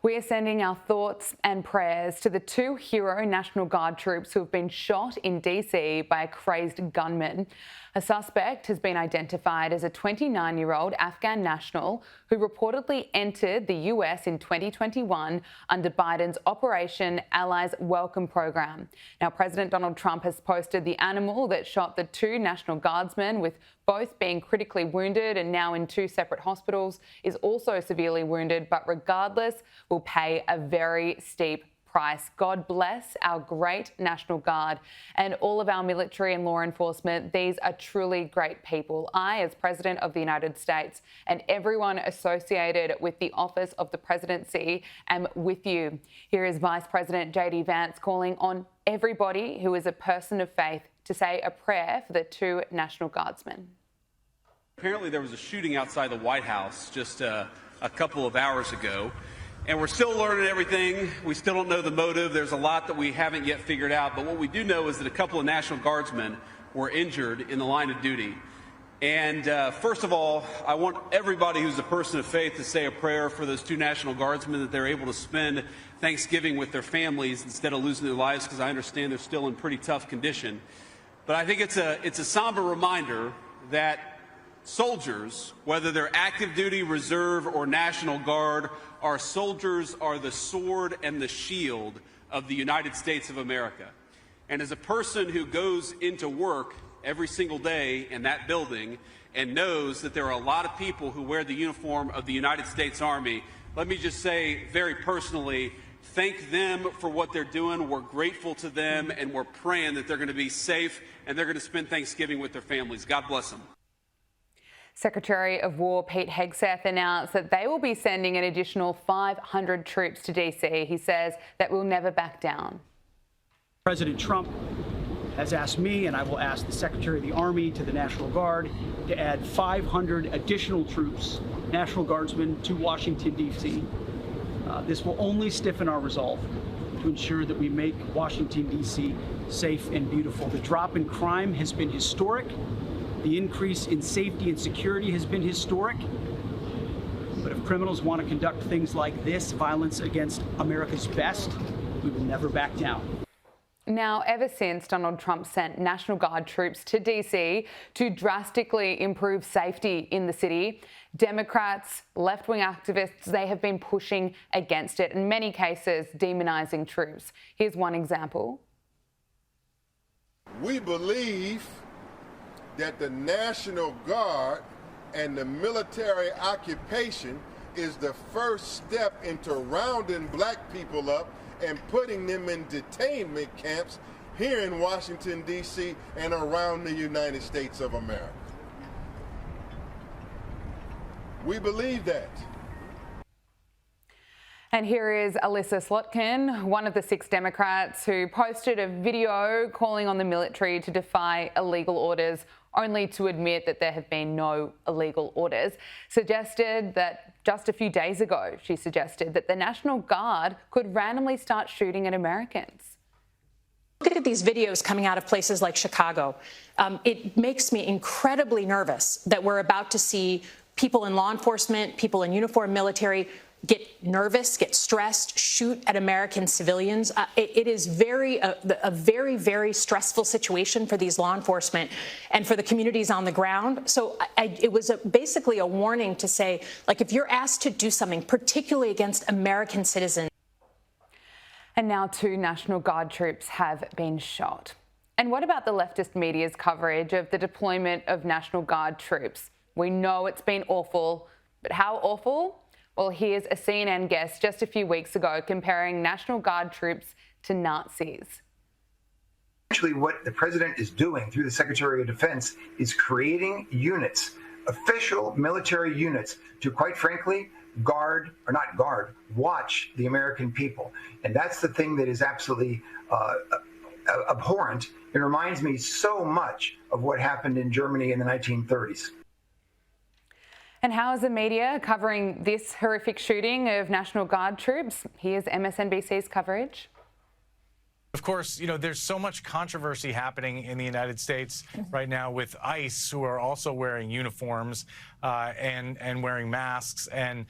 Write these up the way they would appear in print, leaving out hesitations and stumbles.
We are sending our thoughts and prayers to the two hero National Guard troops who have been shot in DC by a crazed gunman. A suspect has been identified as a 29-year-old Afghan national who reportedly entered the US in 2021 under Biden's Operation Allies Welcome program. Now, President Donald Trump has posted the animal that shot the two National Guardsmen, with both being critically wounded and now in two separate hospitals, is also severely wounded, but regardless will pay a very steep price. God bless our great National Guard and all of our military and law enforcement. These are truly great people. I, as President of the United States, and everyone associated with the office of the presidency, am with you. Here is Vice President J.D. Vance calling on everybody who is a person of faith to say a prayer for the two National Guardsmen. Apparently there was a shooting outside the White House just a couple of hours ago. And we're still learning everything. We still don't know the motive. There's a lot that we haven't yet figured out. But what we do know is that a couple of National Guardsmen were injured in the line of duty. And first of all, I want everybody who's a person of faith to say a prayer for those two National Guardsmen, that they're able to spend Thanksgiving with their families instead of losing their lives, because I understand they're still in pretty tough condition. But I think it's a somber reminder that soldiers, whether they're active duty, reserve, or National Guard, our soldiers are the sword and the shield of the United States of America. And as a person who goes into work every single day in that building and knows that there are a lot of people who wear the uniform of the United States Army, let me just say very personally, thank them for what they're doing. We're grateful to them, and we're praying that they're going to be safe and they're going to spend Thanksgiving with their families. God bless them. Secretary of War Pete Hegseth announced that they will be sending an additional 500 troops to DC. He says that we'll never back down. President Trump has asked me, and I will ask the Secretary of the Army, to the National Guard to add 500 additional troops, National Guardsmen, to Washington, D.C. This will only stiffen our resolve to ensure that we make Washington, D.C. safe and beautiful. The drop in crime has been historic. The increase in safety and security has been historic. But if criminals want to conduct things like this, violence against America's best, we will never back down. Now, ever since Donald Trump sent National Guard troops to DC to drastically improve safety in the city, Democrats, left-wing activists, they have been pushing against it, in many cases demonising troops. Here's one example. We believe that the National Guard and the military occupation is the first step into rounding black people up and putting them in detainment camps here in Washington, D.C. and around the United States of America. We believe that. And here is Alyssa Slotkin, one of the 6 Democrats who posted a video calling on the military to defy illegal orders, only to admit that there have been no illegal orders. Suggested that just a few days ago, she suggested that the National Guard could randomly start shooting at Americans. Look at these videos coming out of places like Chicago. It makes me incredibly nervous that we're about to see people in law enforcement, people in uniform military, get nervous, get stressed, shoot at American civilians. It is a very, very stressful situation for these law enforcement and for the communities on the ground. So it was basically a warning to say, like, if you're asked to do something, particularly against American citizens. And now 2 National Guard troops have been shot. And what about the leftist media's coverage of the deployment of National Guard troops? We know it's been awful, but how awful? Well, here's a CNN guest just a few weeks ago comparing National Guard troops to Nazis. Actually, what the president is doing through the Secretary of Defense is creating units, official military units, to, quite frankly, watch the American people. And that's the thing that is absolutely abhorrent. It reminds me so much of what happened in Germany in the 1930s. And how is the media covering this horrific shooting of National Guard troops? Here's MSNBC's coverage. Of course, you know, there's so much controversy happening in the United States right now with ICE, who are also wearing uniforms and wearing masks. And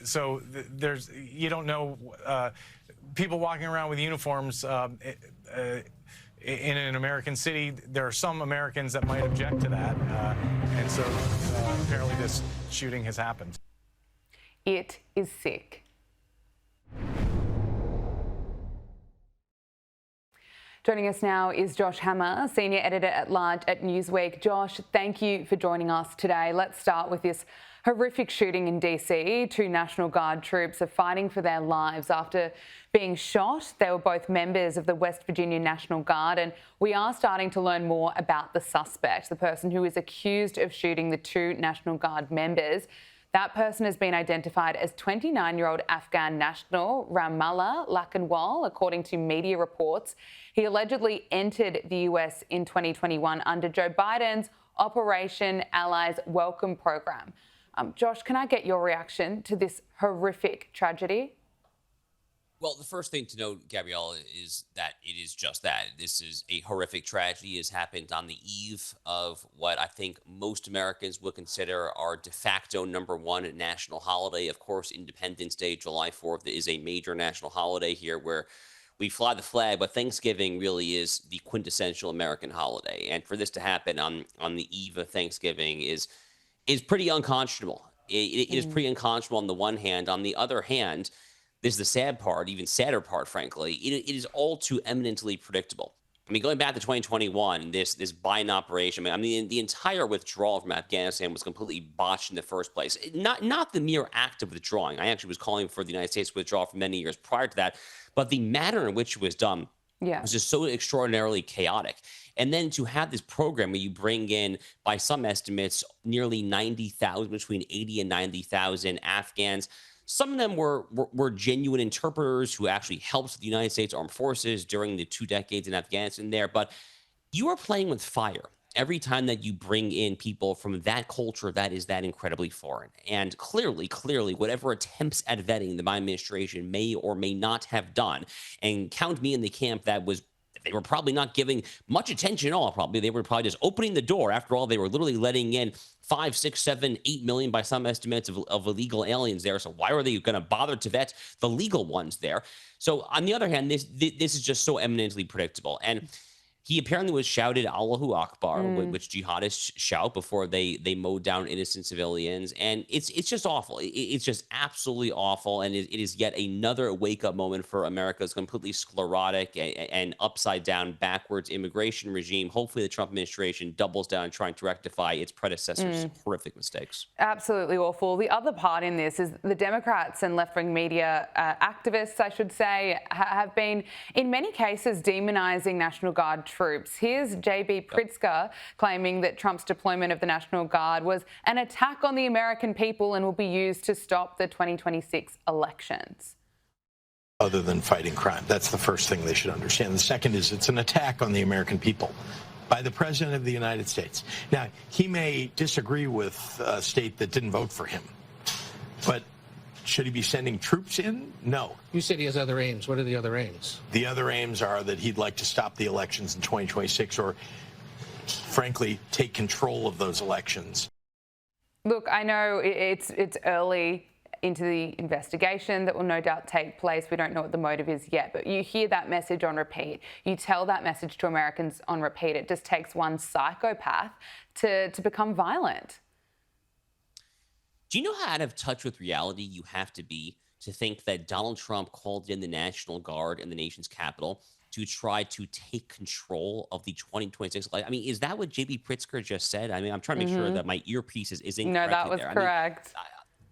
so there's, you don't know, people walking around with uniforms in an American city. There are some Americans that might object to that. And so apparently this shooting has happened. It is sick. Joining us now is Josh Hammer, Senior Editor-at-Large at Newsweek. Josh, thank you for joining us today. Let's start with this horrific shooting in DC. 2 National Guard troops are fighting for their lives after being shot. They were both members of the West Virginia National Guard, and we are starting to learn more about the suspect, the person who is accused of shooting the 2 National Guard members. That person has been identified as 29-year-old Afghan national Ramallah Lakanwal, according to media reports. He allegedly entered the US in 2021 under Joe Biden's Operation Allies Welcome program. Josh, can I get your reaction to this horrific tragedy? Well, the first thing to note, Gabriella, is that it is just that. This is a horrific tragedy. It has happened on the eve of what I think most Americans would consider our de facto #1 national holiday. Of course, Independence Day, July 4th, is a major national holiday here where we fly the flag, but Thanksgiving really is the quintessential American holiday. And for this to happen on the eve of Thanksgiving is pretty unconscionable. It is pretty unconscionable on the one hand. On the other hand, this is the sad part, even sadder part, frankly. It is all too eminently predictable. I mean, going back to 2021, this Biden operation, I mean, the entire withdrawal from Afghanistan was completely botched in the first place. Not the mere act of withdrawing. I actually was calling for the United States to withdraw for many years prior to that, but the manner in which it was done was just so extraordinarily chaotic. And then to have this program where you bring in, by some estimates, nearly 90,000, between 80 and 90,000 Afghans. Some of them were genuine interpreters who actually helped the United States Armed Forces during the 2 decades in Afghanistan there. But you are playing with fire every time that you bring in people from that culture that is that incredibly foreign. And clearly, whatever attempts at vetting the Biden administration may or may not have done, and count me in the camp that was, they were probably not giving much attention at all. Probably they were probably just opening the door. After all, they were literally letting in 5, 6, 7, 8 million by some estimates of illegal aliens there. So why are they going to bother to vet the legal ones there? So on the other hand, this is just so eminently predictable. And he apparently was shouted Allahu Akbar, which jihadists shout before they mow down innocent civilians. And it's just awful. It's just absolutely awful. And it is yet another wake-up moment for America's completely sclerotic and upside-down, backwards immigration regime. Hopefully the Trump administration doubles down trying to rectify its predecessor's horrific mistakes. Absolutely awful. The other part in this is the Democrats and left-wing media activists, I should say, have been, in many cases, demonising National Guard troops. Here's J.B. Pritzker claiming that Trump's deployment of the National Guard was an attack on the American people and will be used to stop the 2026 elections. Other than fighting crime. That's the first thing they should understand. The second is it's an attack on the American people by the President of the United States. Now, he may disagree with a state that didn't vote for him, but should he be sending troops in? No. You said he has other aims. What are the other aims? The other aims are that he'd like to stop the elections in 2026 or, frankly, take control of those elections. Look, I know it's early into the investigation that will no doubt take place. We don't know what the motive is yet, but you hear that message on repeat. You tell that message to Americans on repeat. It just takes one psychopath to become violent. Do you know how out of touch with reality you have to be to think that Donald Trump called in the National Guard in the nation's capital to try to take control of the 2026 election? I mean, is that what J.B. Pritzker just said? I mean, I'm trying to make sure that my earpiece is incorrect. No, that was correct.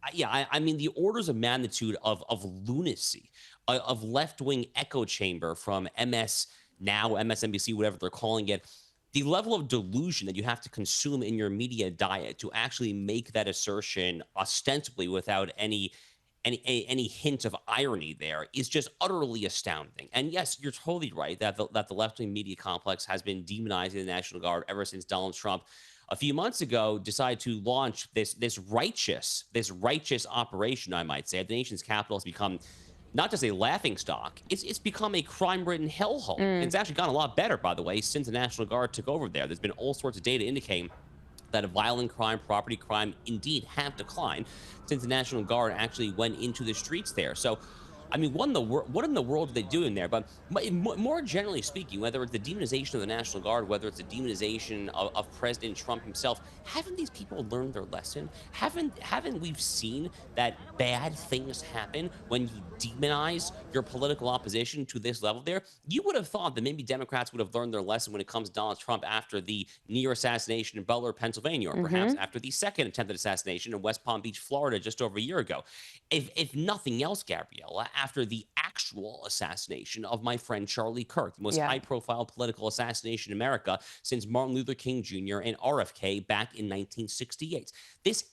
I mean, the orders of magnitude of lunacy, of left-wing echo chamber from MS Now, MSNBC, whatever they're calling it, the level of delusion that you have to consume in your media diet to actually make that assertion ostensibly without any hint of irony there is just utterly astounding. And yes, you're totally right that the left-wing media complex has been demonizing the National Guard ever since Donald Trump a few months ago decided to launch this righteous operation, I might say. The nation's capital has become not just a laughingstock, it's become a crime-ridden hellhole. It's actually gotten a lot better, by the way, since the National Guard took over there. There's been all sorts of data indicating that violent crime, property crime, indeed have declined since the National Guard actually went into the streets there. So, I mean, what in the world are they doing there? But more generally speaking, whether it's the demonization of the National Guard, whether it's the demonization of President Trump himself, haven't these people learned their lesson? Haven't we seen that bad things happen when you demonize your political opposition to this level there? You would have thought that maybe Democrats would have learned their lesson when it comes to Donald Trump after the near assassination in Butler, Pennsylvania, or perhaps after the second attempted assassination in West Palm Beach, Florida, just over a year ago. If nothing else, Gabriella, after the actual assassination of my friend Charlie Kirk, the most high-profile political assassination in America since Martin Luther King Jr. and RFK back in 1968. This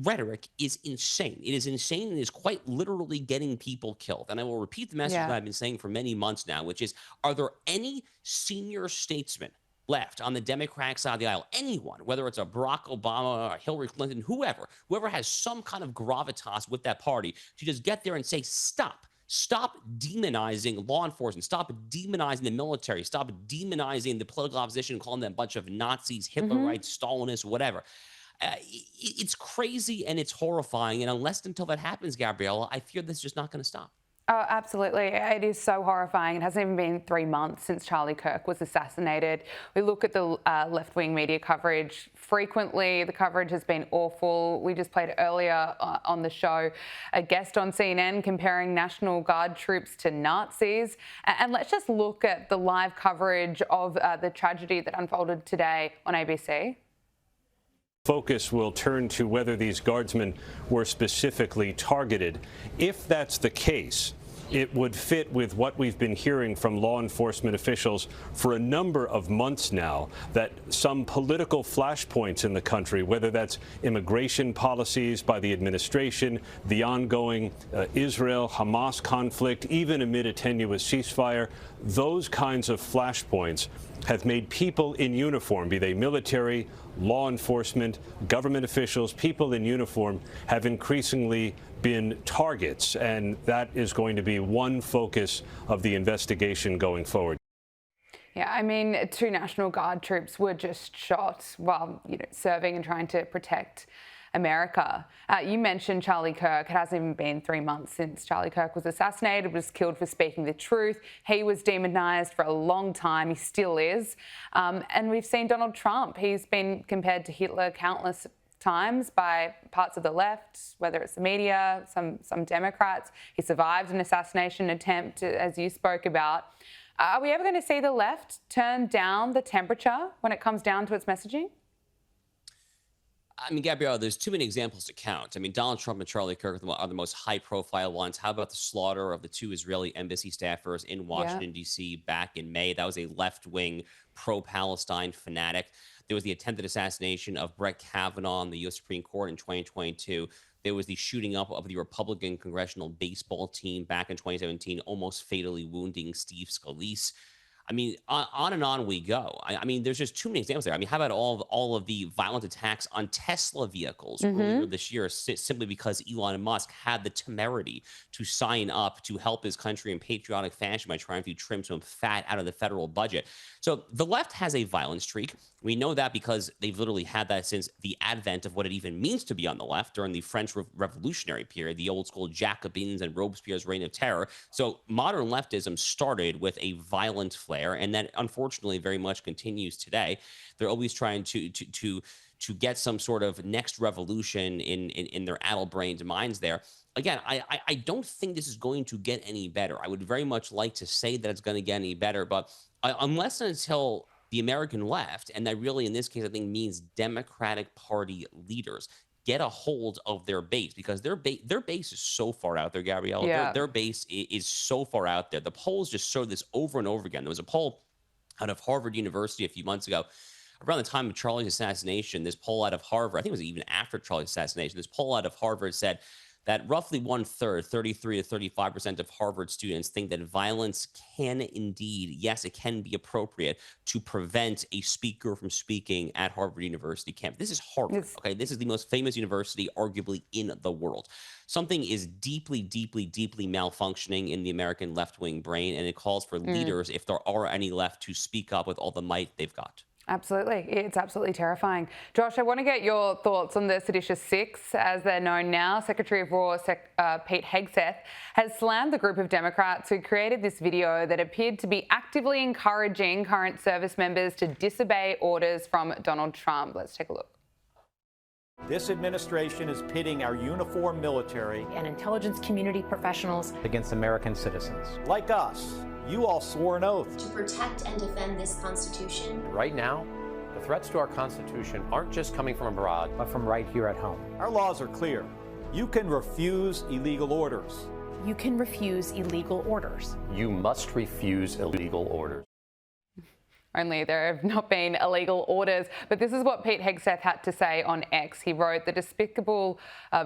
rhetoric is insane. It is insane and is quite literally getting people killed. And I will repeat the message that I've been saying for many months now, which is, are there any senior statesmen left on the Democratic side of the aisle, anyone, whether it's a Barack Obama or Hillary Clinton, whoever has some kind of gravitas with that party, to just get there and say, stop demonizing law enforcement, stop demonizing the military, stop demonizing the political opposition, calling them a bunch of Nazis, Hitlerites, Stalinists, whatever. It's crazy and it's horrifying. And until that happens, Gabriella, I fear this is just not going to stop. Oh, absolutely. It is so horrifying. It hasn't even been 3 months since Charlie Kirk was assassinated. We look at the left-wing media coverage frequently. The coverage has been awful. We just played earlier on the show a guest on CNN comparing National Guard troops to Nazis. And let's just look at the live coverage of the tragedy that unfolded today on ABC. Focus will turn to whether these guardsmen were specifically targeted. If that's the case, it would fit with what we've been hearing from law enforcement officials for a number of months now, that some political flashpoints in the country, whether that's immigration policies by the administration, the ongoing Israel-Hamas conflict, even amid a tenuous ceasefire, those kinds of flashpoints have made people in uniform, be they military, law enforcement, government officials, people in uniform, have increasingly been targets. And that is going to be one focus of the investigation going forward. Yeah, I mean, 2 National Guard troops were just shot while, serving and trying to protect America. You mentioned Charlie Kirk. It hasn't even been 3 months since Charlie Kirk was assassinated, was killed for speaking the truth. He was demonized for a long time. He still is. And we've seen Donald Trump. He's been compared to Hitler countless times by parts of the left, whether it's the media, some Democrats. He survived an assassination attempt, as you spoke about. Are we ever going to see the left turn down the temperature when it comes down to its messaging? I mean, Gabriella, there's too many examples to count. I mean, Donald Trump and Charlie Kirk are the most high-profile ones. How about the slaughter of the 2 Israeli embassy staffers in Washington, D.C. back in May? That was a left-wing, pro-Palestine fanatic. There was the attempted assassination of Brett Kavanaugh on the U.S. Supreme Court in 2022. There was the shooting up of the Republican congressional baseball team back in 2017, almost fatally wounding Steve Scalise. I mean, on and on we go. I mean, there's just too many examples there. I mean, how about all of the violent attacks on Tesla vehicles earlier this year, simply because Elon Musk had the temerity to sign up to help his country in patriotic fashion by trying to trim some fat out of the federal budget. So the left has a violent streak. We know that because they've literally had that since the advent of what it even means to be on the left during the French Revolutionary period, the old school Jacobins and Robespierre's reign of terror. So modern leftism started with a violent flair, and that unfortunately very much continues today. They're always trying to get some sort of next revolution in their addle-brained minds there. Again, I don't think this is going to get any better. I would very much like to say that it's going to get any better, but unless and until the American left, and that really in this case I think means Democratic Party leaders, get a hold of their base, because their base is so far out there, Gabriella. Yeah. Their base is so far out there. The polls just showed this over and over again. There was a poll out of Harvard University a few months ago, around the time of Charlie's assassination. This poll out of Harvard, I think it was even after Charlie's assassination, this poll out of Harvard said that roughly 1/3, 33 to 35% of Harvard students think that violence can indeed, yes, it can be appropriate to prevent a speaker from speaking at Harvard University campus. This is Harvard, okay? This is the most famous university arguably in the world. Something is deeply, deeply, deeply malfunctioning in the American left-wing brain, and it calls for leaders, if there are any left, to speak up with all the might they've got. Absolutely. It's absolutely terrifying. Josh, I want to get your thoughts on the seditious six, as they're known now. Secretary of War Pete Hegseth has slammed the group of Democrats who created this video that appeared to be actively encouraging current service members to disobey orders from Donald Trump. Let's take a look. This administration is pitting our uniformed military and intelligence community professionals against American citizens. Like us, you all swore an oath to protect and defend this Constitution. Right now, the threats to our Constitution aren't just coming from abroad, but from right here at home. Our laws are clear. You can refuse illegal orders. You can refuse illegal orders. You must refuse illegal orders. Only there have not been illegal orders. But this is what Pete Hegseth had to say on X. He wrote, the despicable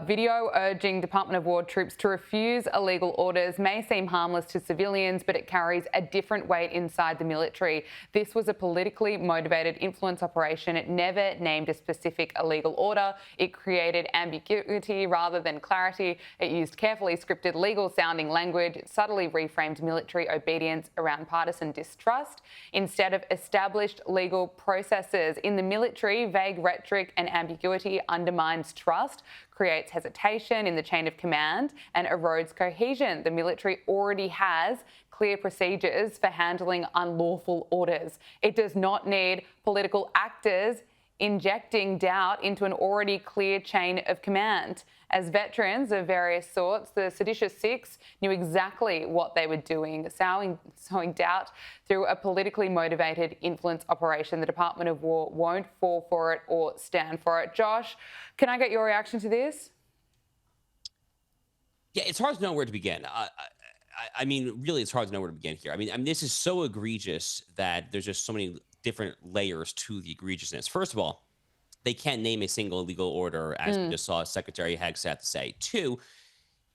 video urging Department of War troops to refuse illegal orders may seem harmless to civilians, but it carries a different weight inside the military. This was a politically motivated influence operation. It never named a specific illegal order. It created ambiguity rather than clarity. It used carefully scripted legal-sounding language. It subtly reframed military obedience around partisan distrust instead of established legal processes. In the military, vague rhetoric and ambiguity undermines trust, creates hesitation in the chain of command, and erodes cohesion. The military already has clear procedures for handling unlawful orders. It does not need political actors injecting doubt into an already clear chain of command. As veterans of various sorts, the seditious six knew exactly what they were doing, sowing doubt through a politically motivated influence operation. The Department of War won't fall for it or stand for it. Josh, can I get your reaction to this? Yeah, it's hard to know where to begin. I mean, really, it's hard to know where to begin here. I mean, this is so egregious that there's just so many different layers to the egregiousness. First of all, they can't name a single legal order, as we just saw Secretary Hegseth say. Two,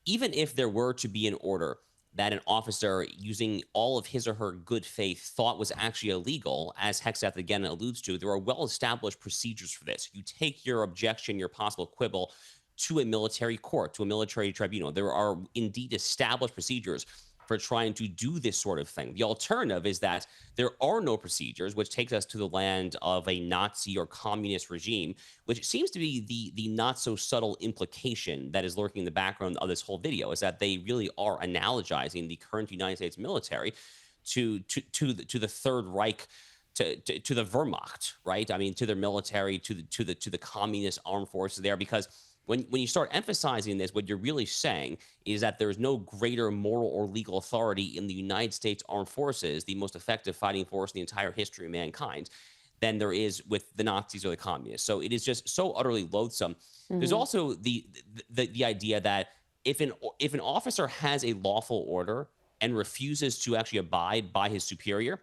even if there were to be an order that an officer, using all of his or her good faith, thought was actually illegal, as Hegseth again alludes to, there are well-established procedures for this. You take your objection, your possible quibble, to a military court, to a military tribunal. There are indeed established procedures for trying to do this sort of thing. The alternative is that there are no procedures, which takes us to the land of a Nazi or communist regime, which seems to be the not so subtle implication that is lurking in the background of this whole video, is that they really are analogizing the current United States military to the Third Reich, to the Wehrmacht, right? I mean, to their military, to the communist armed forces there, because when you start emphasizing this, what you're really saying is that there's no greater moral or legal authority in the United States Armed Forces, the most effective fighting force in the entire history of mankind, than there is with the Nazis or the communists. So it is just so utterly loathsome. There's also the idea that if an officer has a lawful order and refuses to actually abide by his superior,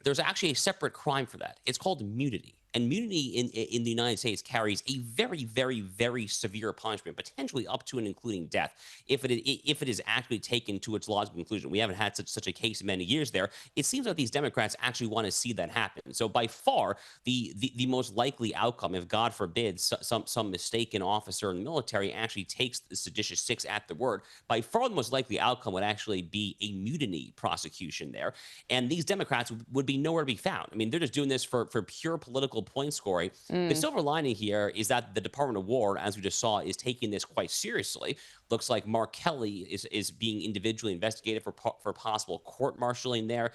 there's actually a separate crime for that. It's called mutiny. And mutiny in the United States carries a very, very, very severe punishment, potentially up to and including death, if it is actually taken to its logical conclusion. We haven't had such a case in many years there. It seems like these Democrats actually want to see that happen. So by far, the most likely outcome, if God forbid some mistaken officer in the military actually takes the seditious six at the word, by far the most likely outcome would actually be a mutiny prosecution there. And these Democrats would be nowhere to be found. I mean, they're just doing this for pure political point scoring. The silver lining here is that the Department of War, as we just saw, is taking this quite seriously. Looks like Mark Kelly is being individually investigated for possible court-martialing there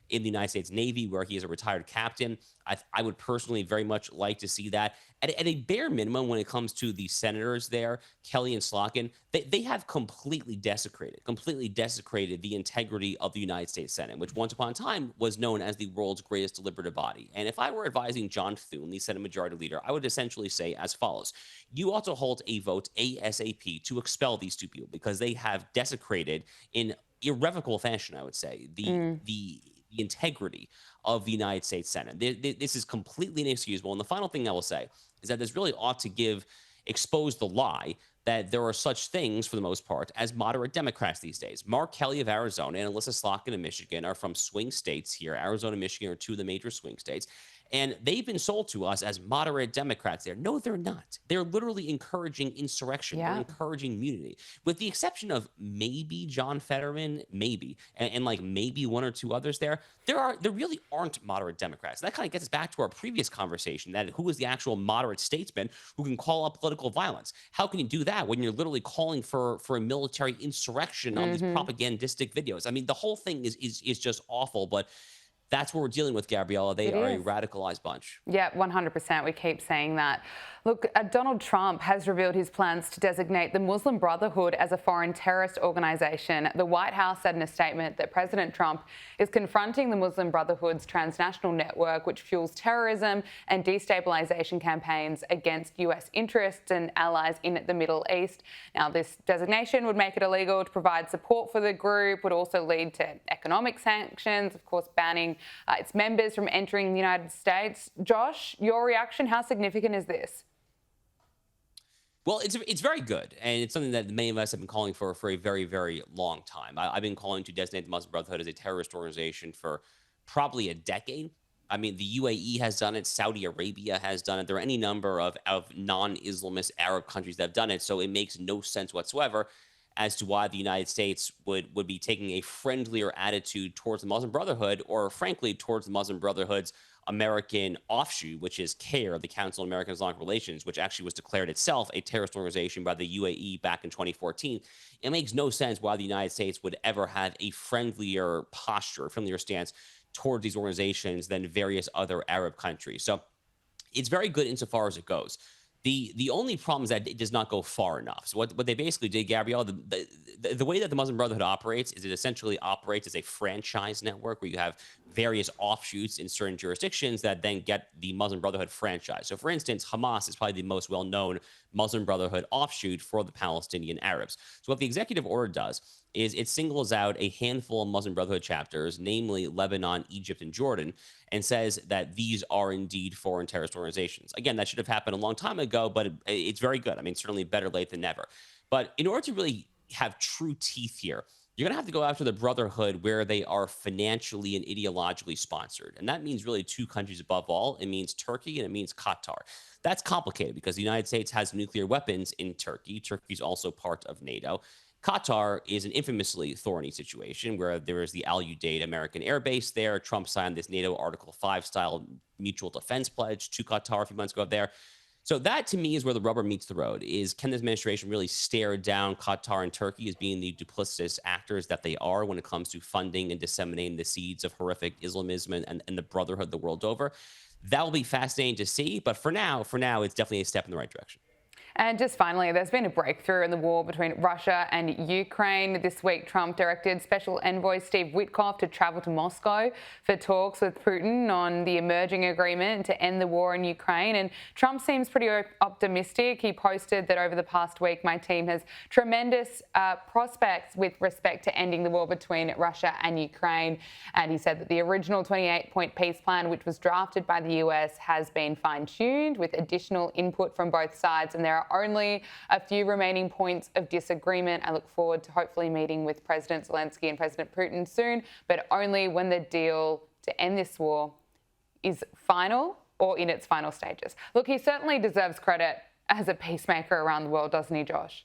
in the United States Navy, where he is a retired captain. I would personally very much like to see that. At a bare minimum, when it comes to the senators there, Kelly and Slotkin, they have completely desecrated the integrity of the United States Senate, which once upon a time was known as the world's greatest deliberative body. And if I were advising John Thune, the Senate Majority Leader, I would essentially say as follows: you ought to hold a vote ASAP to expel these two people, because they have desecrated in irrevocable fashion, I would say, the integrity of the United States Senate. This is completely inexcusable. And the final thing I will say is that this really ought to give exposed the lie that there are such things, for the most part, as moderate Democrats these days. Mark Kelly of Arizona and Alyssa Slotkin of Michigan are from swing states here. Arizona and Michigan are two of the major swing states. And they've been sold to us as moderate Democrats there. No, they're not. They're literally encouraging insurrection. Yeah. They're encouraging mutiny. With the exception of maybe John Fetterman, maybe, and like maybe one or two others there really aren't moderate Democrats. That kind of gets us back to our previous conversation, that who is the actual moderate statesman who can call up political violence? How can you do that when you're literally calling for a military insurrection on these propagandistic videos? I mean, the whole thing is just awful, but that's what we're dealing with, Gabriella. They are a radicalized bunch. Yeah, 100%. We keep saying that. Look, Donald Trump has revealed his plans to designate the Muslim Brotherhood as a foreign terrorist organisation. The White House said in a statement that President Trump is confronting the Muslim Brotherhood's transnational network, which fuels terrorism and destabilisation campaigns against US interests and allies in the Middle East. Now, this designation would make it illegal to provide support for the group, would also lead to economic sanctions, of course, banning its members from entering the United States. Josh, your reaction, how significant is this? Well, it's very good, and it's something that many of us have been calling for a very, very long time. I've been calling to designate the Muslim Brotherhood as a terrorist organization for probably a decade. I mean, the UAE has done it. Saudi Arabia has done it. There are any number of non-Islamist Arab countries that have done it, so it makes no sense whatsoever as to why the United States would be taking a friendlier attitude towards the Muslim Brotherhood, or frankly, towards the Muslim Brotherhood's American offshoot, which is CAIR, the Council on American Islamic Relations, which actually was declared itself a terrorist organization by the UAE back in 2014. It makes no sense why the United States would ever have a friendlier posture, a friendlier stance towards these organizations than various other Arab countries. So it's very good insofar as it goes. The only problem is that it does not go far enough. So what they basically did, Gabrielle, the way that the Muslim Brotherhood operates is it essentially operates as a franchise network where you have various offshoots in certain jurisdictions that then get the Muslim Brotherhood franchise. So for instance, Hamas is probably the most well-known Muslim Brotherhood offshoot for the Palestinian Arabs. So what the executive order does is it singles out a handful of Muslim Brotherhood chapters, namely Lebanon, Egypt, and Jordan, and says that these are indeed foreign terrorist organizations. Again, that should have happened a long time ago, but it's very good. I mean, certainly better late than never. But in order to really have true teeth here, you're going to have to go after the Brotherhood where they are financially and ideologically sponsored. And that means really two countries above all. It means Turkey and it means Qatar. That's complicated because the United States has nuclear weapons in Turkey. Turkey is also part of NATO. Qatar is an infamously thorny situation where there is the Al Udeid American Air Base there. Trump signed this NATO Article 5 style mutual defense pledge to Qatar a few months ago there. So that, to me, is where the rubber meets the road, is can this administration really stare down Qatar and Turkey as being the duplicitous actors that they are when it comes to funding and disseminating the seeds of horrific Islamism and the Brotherhood the world over? That will be fascinating to see. But for now, it's definitely a step in the right direction. And just finally, there's been a breakthrough in the war between Russia and Ukraine. This week, Trump directed Special Envoy Steve Witkoff to travel to Moscow for talks with Putin on the emerging agreement to end the war in Ukraine. And Trump seems pretty optimistic. He posted that over the past week, my team has tremendous prospects with respect to ending the war between Russia and Ukraine. And he said that the original 28-point peace plan, which was drafted by the US, has been fine-tuned with additional input from both sides. And there are only a few remaining points of disagreement. I look forward to hopefully meeting with President Zelensky and President Putin soon, but only when the deal to end this war is final or in its final stages. Look, he certainly deserves credit as a peacemaker around the world, doesn't he, Josh?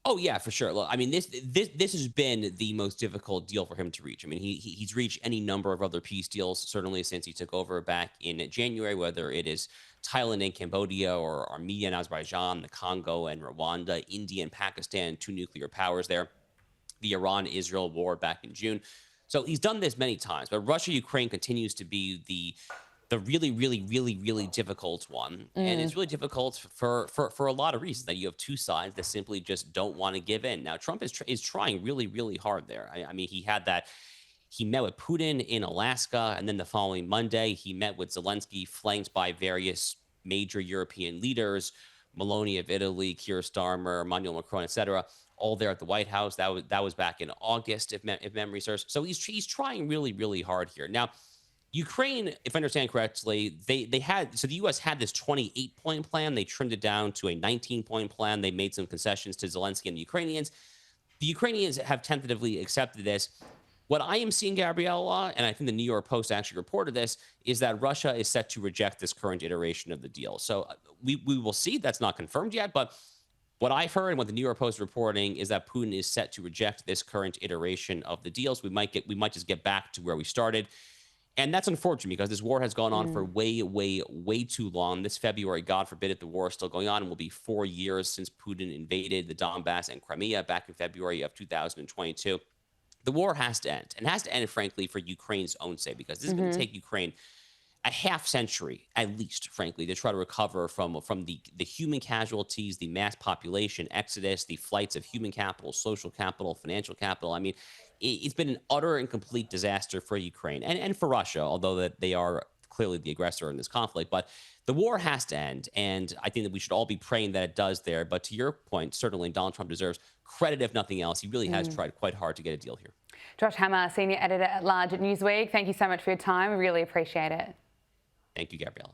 Oh, yeah, for sure. Look, I mean, this has been the most difficult deal for him to reach. I mean, he's reached any number of other peace deals, certainly since he took over back in January, whether it is Thailand and Cambodia or Armenia and Azerbaijan, the Congo and Rwanda, India and Pakistan, two nuclear powers there, the Iran-Israel war back in June. So he's done this many times, but Russia-Ukraine continues to be the really, really, really, really difficult one. And it's really difficult for a lot of reasons, that you have two sides that simply just don't want to give in. Now, Trump is trying really, really hard there. I mean, he met with Putin in Alaska, and then the following Monday, he met with Zelensky, flanked by various major European leaders, Meloni of Italy, Keir Starmer, Emmanuel Macron, etc., all there at the White House. That was back in August, if memory serves. So he's trying really, really hard here. Now, Ukraine, if I understand correctly, so the U.S. had this 28-point plan. They trimmed it down to a 19-point plan. They made some concessions to Zelensky and the Ukrainians. The Ukrainians have tentatively accepted this. What I am seeing, Gabriella, and I think the New York Post actually reported this, is that Russia is set to reject this current iteration of the deal. So we will see. That's not confirmed yet, but what I've heard and what the New York Post is reporting is that Putin is set to reject this current iteration of the deals. We might just get back to where we started. And that's unfortunate because this war has gone on for way, way, way too long. This February, God forbid, if the war is still going on, will be 4 years since Putin invaded the Donbass and Crimea back in February of 2022. The war has to end, and has to end, frankly, for Ukraine's own sake, because this is going to take Ukraine a half century, at least, frankly, to try to recover from the human casualties, the mass population exodus, the flights of human capital, social capital, financial capital. I mean, it's been an utter and complete disaster for Ukraine and for Russia, although that they are clearly the aggressor in this conflict. But the war has to end, and I think that we should all be praying that it does there. But to your point, certainly Donald Trump deserves credit, if nothing else. He really has tried quite hard to get a deal here. Josh Hammer, Senior Editor at Large at Newsweek, thank you so much for your time. We really appreciate it. Thank you, Gabriella.